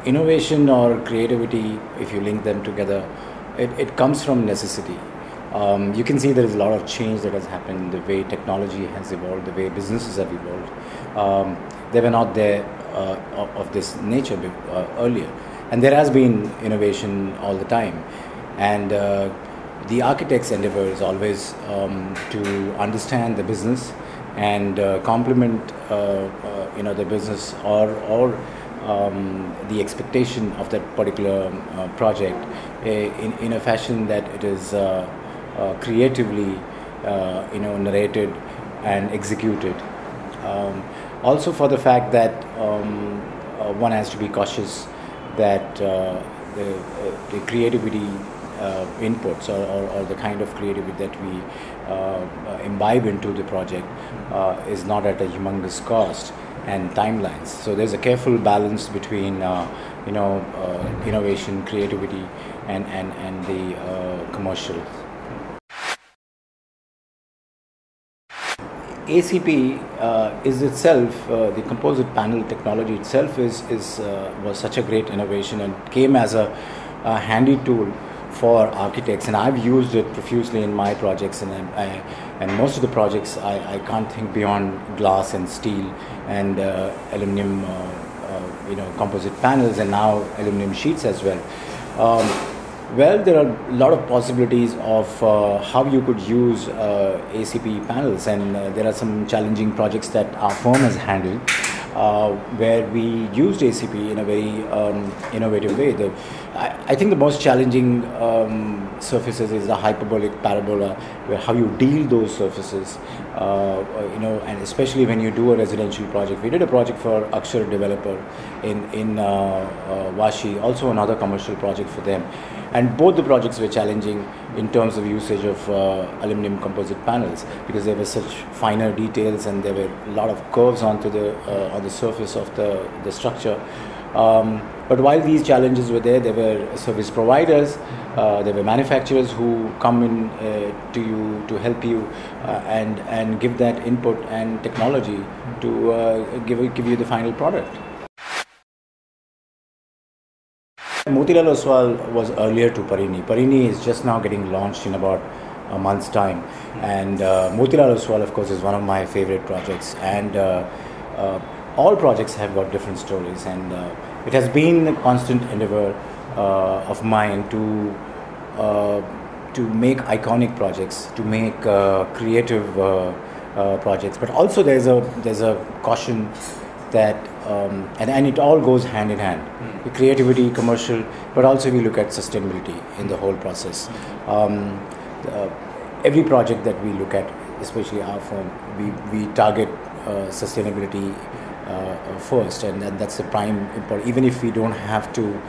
innovation or creativity, if you link them together, it comes from necessity. You can see there is a lot of change that has happened, the way technology has evolved, the way businesses have evolved. They were not there of this nature earlier. And there has been innovation all the time. And the architect's endeavor is always to understand the business and complement the business or the expectation of that particular project in a fashion that it is creatively narrated and executed. Also for the fact that one has to be cautious that the creativity inputs or the kind of creativity that we imbibe into the project is not at a humongous cost and timelines. So there's a careful balance between innovation, creativity, and the commercial. ACP is itself, the composite panel technology itself was such a great innovation and came as a handy tool for architects, and I've used it profusely in my projects, and most of the projects I can't think beyond glass and steel and aluminum composite panels, and now aluminum sheets as well. Well, there are a lot of possibilities of how you could use ACP panels, and there are some challenging projects that our firm has handled where we used ACP in a very innovative way. I think the most challenging surfaces is the hyperbolic parabola, where how you deal those surfaces, and especially when you do a residential project. We did a project for Akshar developer in Vashi, also another commercial project for them. And both the projects were challenging in terms of usage of aluminum composite panels, because there were such finer details and there were a lot of curves onto on the surface of the structure. But while these challenges were there were service providers, there were manufacturers who come in to you to help you and give that input and technology to give you the final product. Motilal Oswal was earlier to Parini. Parini is just now getting launched in about a month's time, and Motilal Oswal, of course, is one of my favorite projects, and all projects have got different stories, and it has been a constant endeavor of mine to make iconic projects, to make creative projects, but also there's a caution that and it all goes hand in hand. The creativity, commercial, but also we look at sustainability in the whole process. Every project that we look at, especially our firm, we target sustainability first, and that's the prime important. Even if we don't have to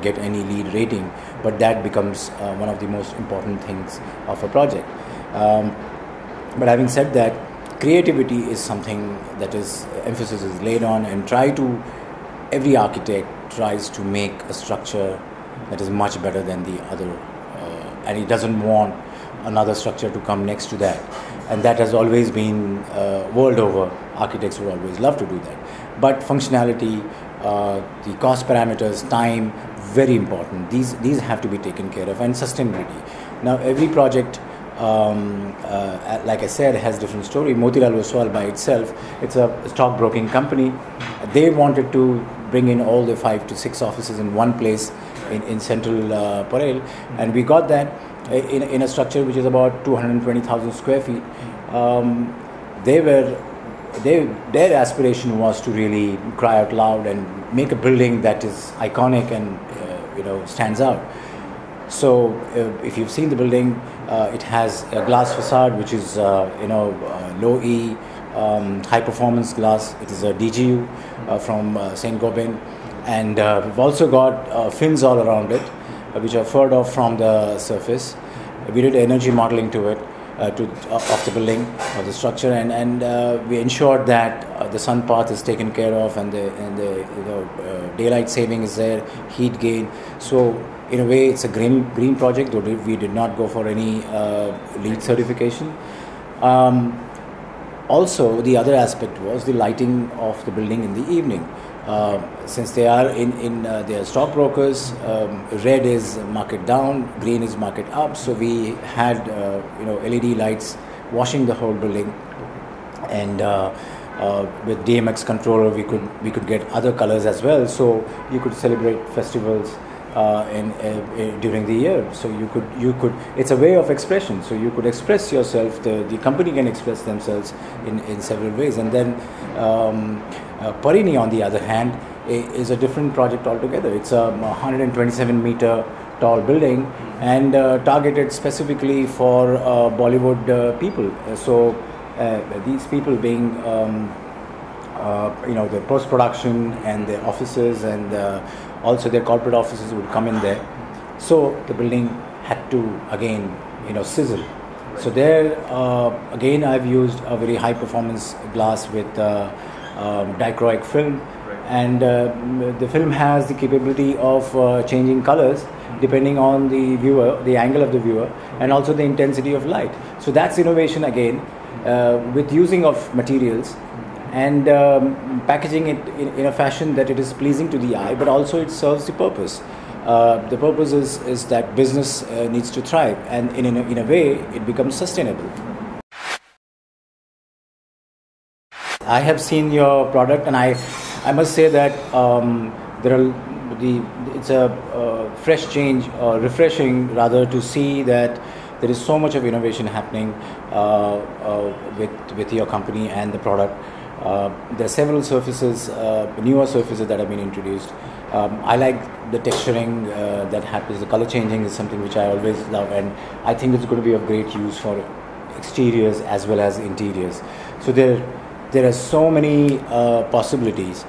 get any LEED rating, but that becomes one of the most important things of a project. But having said that, creativity is something that emphasis is laid on, and every architect tries to make a structure that is much better than the other, and he doesn't want another structure to come next to that. And that has always been world over. Architects would always love to do that. But functionality, the cost parameters, time, very important. These have to be taken care of, and sustainability. Now every project, like I said, has different story. Motilal Oswal by itself, it's a stockbroking company. They wanted to bring in all the 5 to 6 offices in one place in central Parel, and we got that in a structure which is about 220,000 square feet. Their aspiration was to really cry out loud and make a building that is iconic and stands out. So if you've seen the building, it has a glass facade which is low E, high performance glass. It is a DGU from Saint Gobain, and we've also got fins all around it, which are furred off from the surface. We did energy modeling to it, of the building, of the structure, and we ensured that the sun path is taken care of, and the daylight saving is there, heat gain. So in a way, it's a green project, though we did not go for any LEED certification. Also, the other aspect was the lighting of the building in the evening. Since they are they are stockbrokers, red is market down, green is market up. So we had LED lights washing the whole building, and with DMX controller we could get other colors as well. So you could celebrate festivals during the year. So you could it's a way of expression. So you could express yourself. The company can express themselves in several ways. And then Parini, on the other hand, is a different project altogether. It's a 127-meter tall building and targeted specifically for Bollywood people. So these people being the post-production and the offices and also their corporate offices would come in there. So the building had to again sizzle. So there again I've used a very high performance glass with dichroic film, and the film has the capability of changing colors depending on the angle of the viewer, and also the intensity of light. So that's innovation again, with using of materials and packaging it in a fashion that it is pleasing to the eye, but also it serves the purpose. The purpose is that business needs to thrive, and in a way it becomes sustainable. I have seen your product, and I must say that it's a fresh change, refreshing rather, to see that there is so much of innovation happening with your company and the product. There are several surfaces, newer surfaces that have been introduced. I like the texturing that happens. The color changing is something which I always love, and I think it's going to be of great use for exteriors as well as interiors. So there are so many possibilities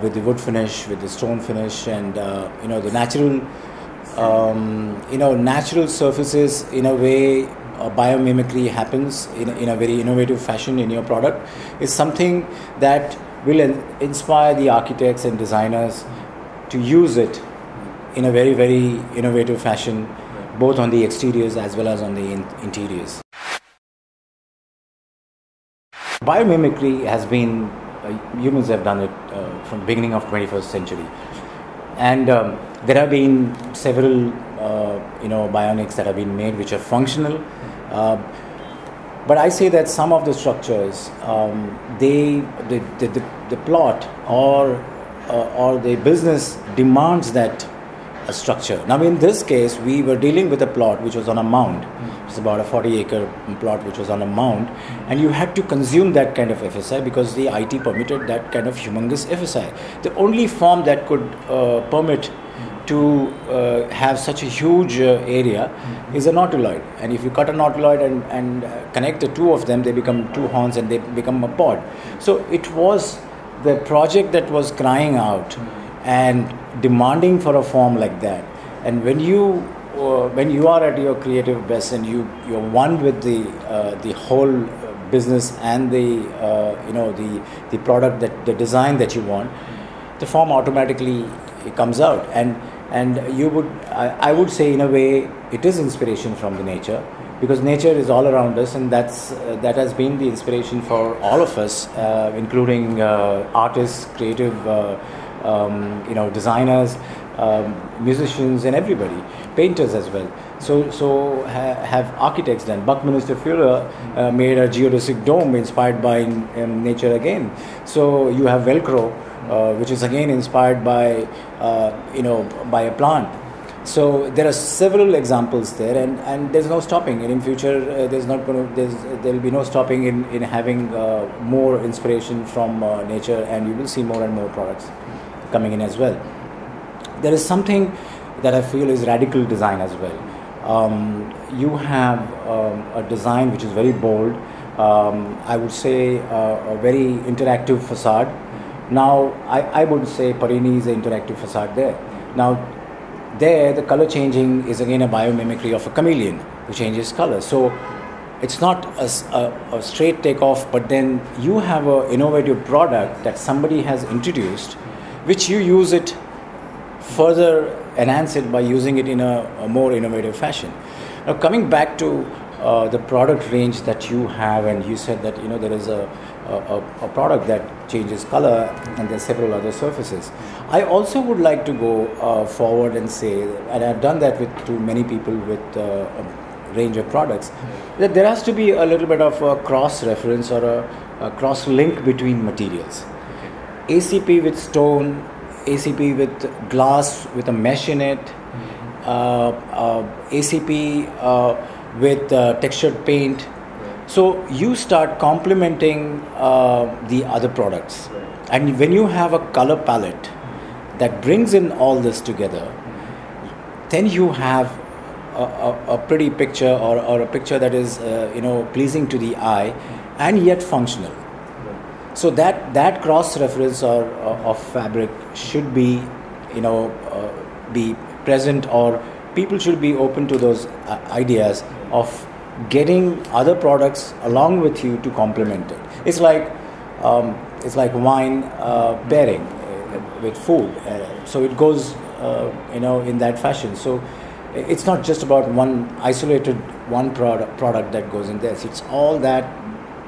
with the wood finish, with the stone finish, and the natural natural surfaces. In a way, biomimicry happens in a very innovative fashion in your product. Is something that will inspire the architects and designers to use it in a very, very innovative fashion, both on the exteriors as well as on the interiors. Biomimicry has been, humans have done it from the beginning of 21st century. And there have been several bionics that have been made which are functional. But I say that some of the structures, the plot or the business demands that a structure. Now in this case, we were dealing with a plot which was on a mound. It's about a 40-acre plot which was on a mound, and you had to consume that kind of FSI because the IT permitted that kind of humongous FSI. The only form that could permit to have such a huge area is a nautiloid, and if you cut a nautiloid and connect the two of them, they become two horns and they become a pod. So it was the project that was crying out and demanding for a form like that. And when you are at your creative best and you're one with the whole business and the product, that the design that you want, the form automatically comes out. And I would say in a way it is inspiration from the nature, because nature is all around us, and that has been the inspiration for all of us, including artists, creative designers, musicians, and everybody, painters as well. So have architects done. Buckminster Fuller made a geodesic dome inspired by nature again. So you have Velcro, which is again inspired by by a plant. So there are several examples there, and there's no stopping. And in future, there'll be no stopping in having more inspiration from nature, and you will see more and more products coming in as well. There is something that I feel is radical design as well. You have a design which is very bold. I would say a very interactive facade. Now, I would say Parini is an interactive facade there. Now, there the color changing is again a biomimicry of a chameleon who changes color. So it's not a straight takeoff, but then you have an innovative product that somebody has introduced, which you use it further, enhance it by using it in a more innovative fashion. Now coming back to the product range that you have, and you said that there is a product that changes color, and there's several other surfaces. I also would like to go forward and say, and I've done that to many people with a range of products, that there has to be a little bit of a cross-reference or a cross-link between materials. ACP with stone, ACP with glass with a mesh in it, ACP with textured paint. So you start complementing the other products. And when you have a color palette that brings in all this together, then you have a pretty picture, or a picture that is pleasing to the eye and yet functional. So that cross reference of fabric should be be present, or people should be open to those ideas of getting other products along with you to complement it. It's like wine pairing with food. So it goes in that fashion. So it's not just about one product that goes in there. It's all that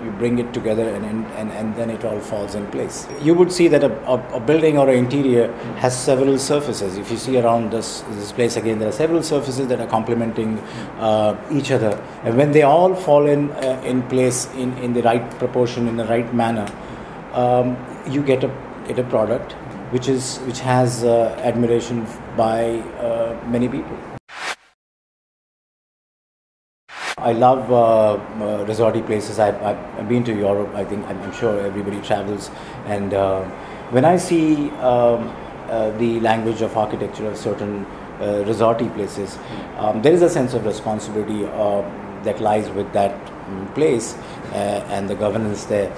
you bring it together, and then it all falls in place. You would see that a building or an interior has several surfaces. If you see around this place again, there are several surfaces that are complementing each other, and when they all fall in place in the right proportion, in the right manner, you get a product which has admiration by many people. I love resorty places. I've been to Europe. I think I'm sure everybody travels, and when I see the language of architecture of certain resorty places, there is a sense of responsibility that lies with that place and the governance there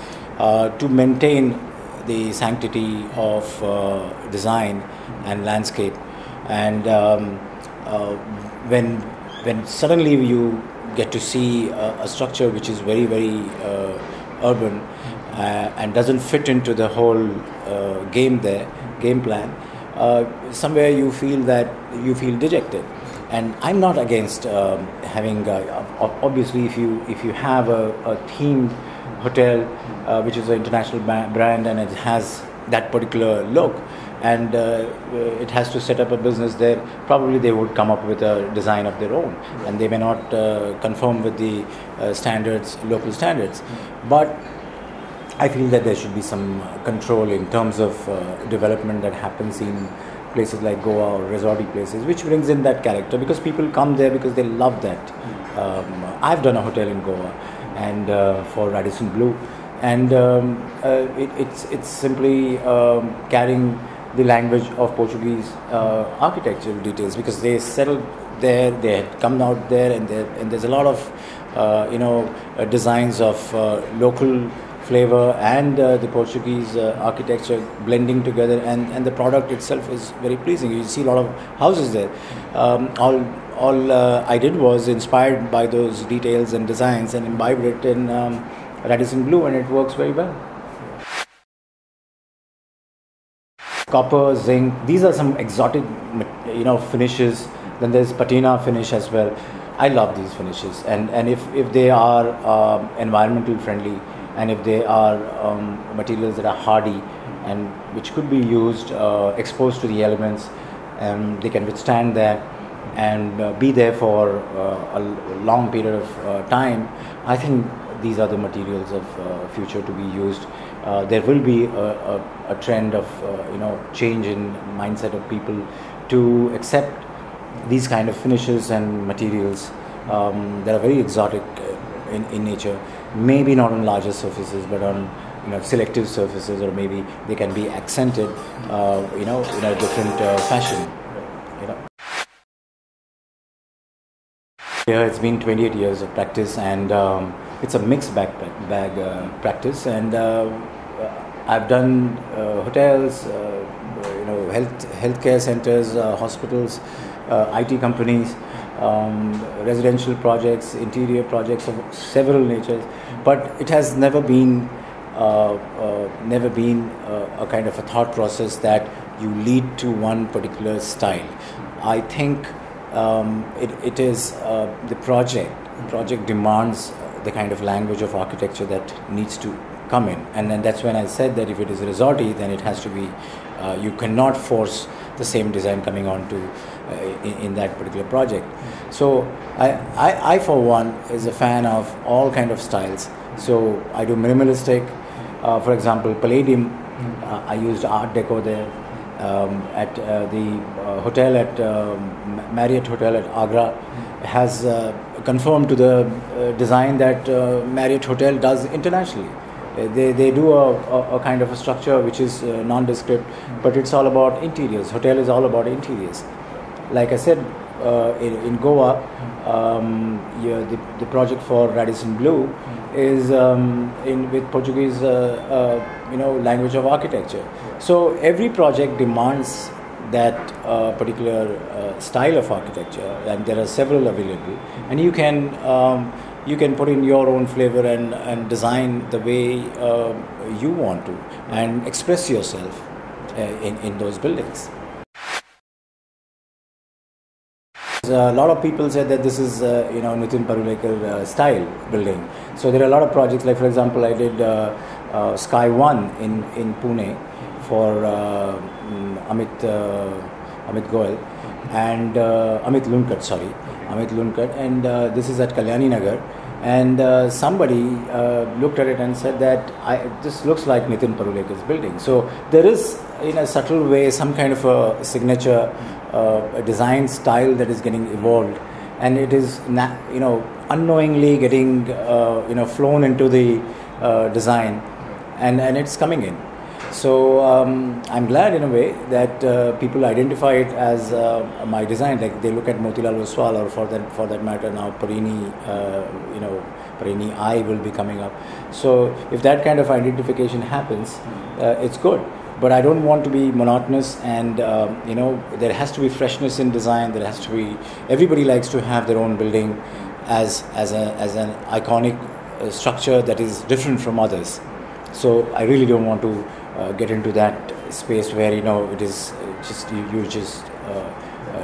to maintain the sanctity of design and landscape. And when suddenly you get to see a structure which is very, very urban and doesn't fit into the whole game plan, somewhere you feel dejected. And I'm not against having obviously if you have a themed hotel which is an international brand, and it has that particular look, and it has to set up a business there, probably they would come up with a design of their own, and they may not conform with the local standards. But I feel that there should be some control in terms of development that happens in places like Goa or resorty places, which brings in that character, because people come there because they love that. I've done a hotel in Goa and for Radisson Blu, and it's simply carrying the language of Portuguese architectural details, because they settled there, they had come out there, and there's a lot of designs of local flavor and the Portuguese architecture blending together, and the product itself is very pleasing. You see a lot of houses there. All I did was inspired by those details and designs and imbibed it in Radisson Blu, and it works very well. Copper, zinc, these are some exotic finishes. Then there's patina finish as well. I love these finishes, and if they are environmental friendly, and if they are materials that are hardy and which could be used exposed to the elements, they can withstand that and be there for a long period of time. I think these are the materials of future to be used. There will be a trend of change in mindset of people to accept these kind of finishes and materials that are very exotic in nature. Maybe not on larger surfaces, but on selective surfaces, or maybe they can be accented in a different fashion. Yeah, it's been 28 years of practice, and it's a mixed bag practice, and I've done hotels, healthcare centers, hospitals, IT companies, residential projects, interior projects of several natures, but it has never been a kind of a thought process that you lead to one particular style. I think it is the project demands the kind of language of architecture that needs to come in, and then that's when I said that if it is resorty, then it has to be you cannot force the same design coming on to in that particular project. So I for one is a fan of all kind of styles. So I do minimalistic, for example Palladium. I used Art Deco there. At the hotel at Marriott Hotel at Agra has conformed to the design that Marriott Hotel does internationally. They do a kind of a structure which is nondescript, but it's all about interiors. Hotel is all about interiors. Like I said, in Goa, the project for Radisson Blu is with Portuguese language of architecture. So every project demands that particular style of architecture, and there are several available, and you can put in your own flavor and design the way you want to and express yourself in those buildings. A lot of people said that this is Nitin Parulekar style building. So there are a lot of projects, like for example I did Sky One in Pune for Amit Goel and Amit Lunkad, and this is at Kalyani Nagar, and somebody looked at it and said that this looks like Nitin Parulekar's building. So there is, in a subtle way, some kind of a signature a design style that is getting evolved, and it is unknowingly getting flown into the design, and it's coming in. So I'm glad in a way that people identify it as my design. Like they look at Motilal Oswal, or for that matter now Parini, Parini Eye will be coming up. So if that kind of identification happens, it's good. But I don't want to be monotonous, and there has to be freshness in design. There has to be. Everybody likes to have their own building as an iconic structure that is different from others. So I really don't want to get into that space where it is just you just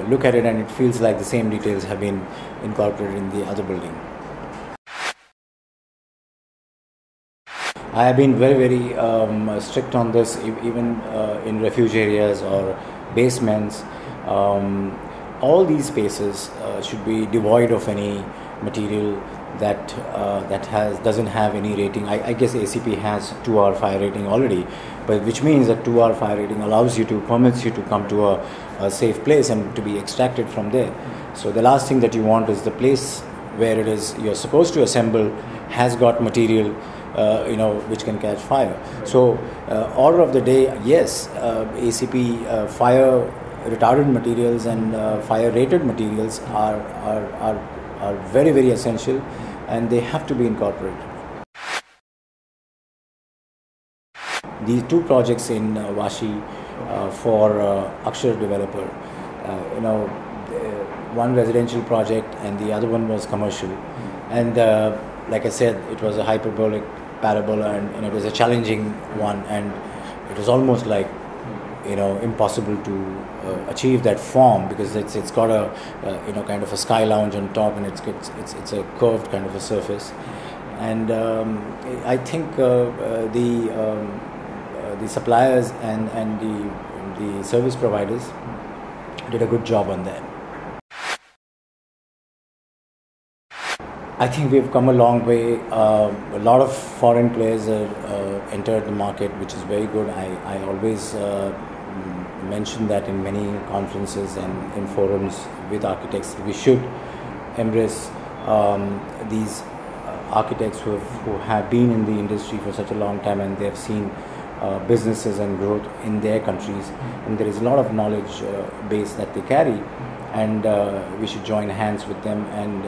look at it and it feels like the same details have been incorporated in the other building. I have been very, very strict on this, even in refuge areas or basements. All these spaces should be devoid of any material that doesn't have any rating. I guess ACP has 2-hour fire rating already, but which means that 2-hour fire rating permits you to come to a safe place and to be extracted from there. So the last thing that you want is the place where it is you're supposed to assemble has got material which can catch fire. So order of the day, yes, ACP fire retardant materials and fire rated materials are very, very essential, and they have to be incorporated. These two projects in Vashi for Akshar developer, one residential project and the other one was commercial, and like I said, it was a hyperbolic parabola, and it was a challenging one, and it was almost like impossible to achieve that form, because it's got a kind of a sky lounge on top, and it's a curved kind of a surface, and I think the suppliers and the service providers did a good job on that. I think we've come a long way. A lot of foreign players entered the market, which is very good. I always mention that in many conferences and in forums with architects. We should embrace these architects who have been in the industry for such a long time, and they have seen businesses and growth in their countries, and there is a lot of knowledge base that they carry, and we should join hands with them and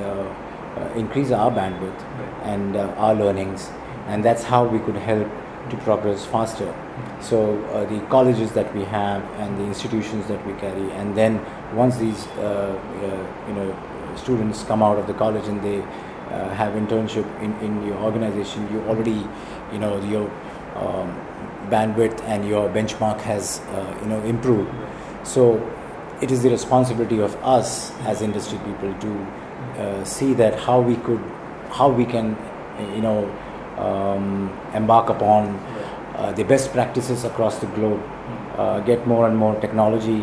increase our bandwidth and our learnings, and that's how we could help to progress faster. So the colleges that we have and the institutions that we carry, and then once these students come out of the college and they have internship in your organization, you already your bandwidth and your benchmark has improved. So it is the responsibility of us as industry people to see that how we can, embark upon the best practices across the globe, get more and more technology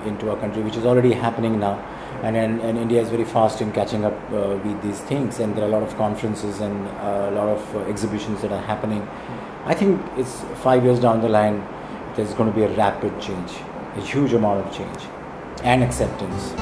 into our country, which is already happening now. And India is very fast in catching up with these things, and there are a lot of conferences and a lot of exhibitions that are happening. I think it's 5 years down the line, there's going to be a rapid change, a huge amount of change and acceptance.